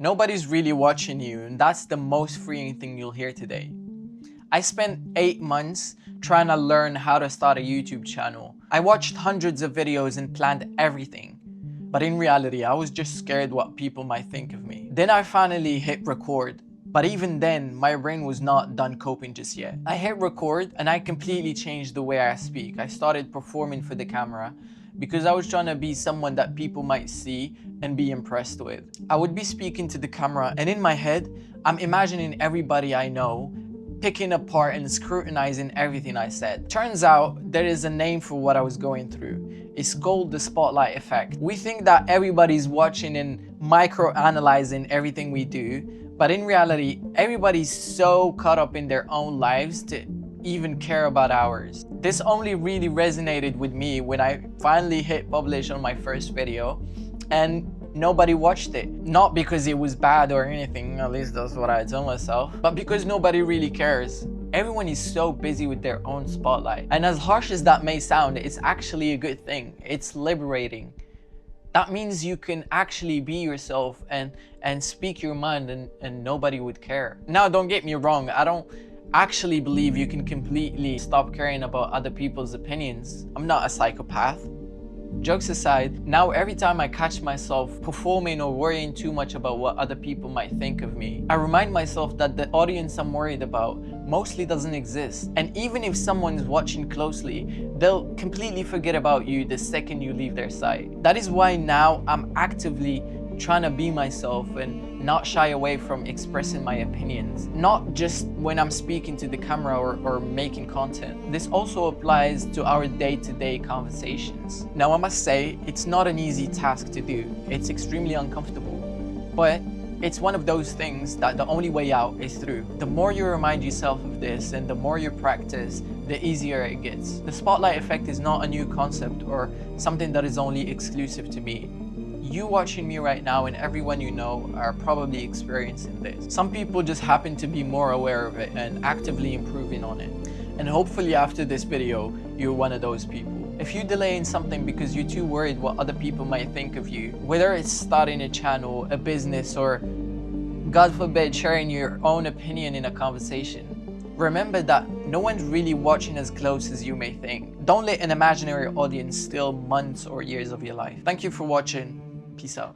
Nobody's really watching you, and that's the most freeing thing you'll hear today. I spent 8 months trying to learn how to start a YouTube channel. I watched hundreds of videos and planned everything. But in reality, I was just scared what people might think of me. Then I finally hit record. But even then, my brain was not done coping just yet. I hit record and I completely changed the way I speak. I started performing for the camera because I was trying to be someone that people might see and be impressed with. I would be speaking to the camera and in my head, I'm imagining everybody I know, picking apart and scrutinizing everything I said. Turns out there is a name for what I was going through. It's called the spotlight effect. We think that everybody's watching and micro-analyzing everything we do, but in reality, everybody's so caught up in their own lives to even care about ours. This only really resonated with me when I finally hit publish on my first video and nobody watched it. Not because it was bad or anything, at least that's what I tell myself, but because nobody really cares. Everyone is so busy with their own spotlight. And as harsh as that may sound, it's actually a good thing. It's liberating. That means you can actually be yourself and speak your mind and nobody would care. Now, don't get me wrong, I don't actually believe you can completely stop caring about other people's opinions. I'm not a psychopath. Jokes aside, now every time I catch myself performing or worrying too much about what other people might think of me, I remind myself that the audience I'm worried about mostly doesn't exist. And even if someone's watching closely, they'll completely forget about you the second you leave their sight. That is why now I'm actively trying to be myself and not shy away from expressing my opinions. Not just when I'm speaking to the camera or making content. This also applies to our day-to-day conversations. Now I must say, it's not an easy task to do. It's extremely uncomfortable. But it's one of those things that the only way out is through. The more you remind yourself of this and the more you practice, the easier it gets. The spotlight effect is not a new concept or something that is only exclusive to me. You watching me right now and everyone you know are probably experiencing this. Some people just happen to be more aware of it and actively improving on it. And hopefully after this video, you're one of those people. If you're delaying something because you're too worried what other people might think of you, whether it's starting a channel, a business, or God forbid, sharing your own opinion in a conversation, remember that no one's really watching as close as you may think. Don't let an imaginary audience steal months or years of your life. Thank you for watching. Peace out.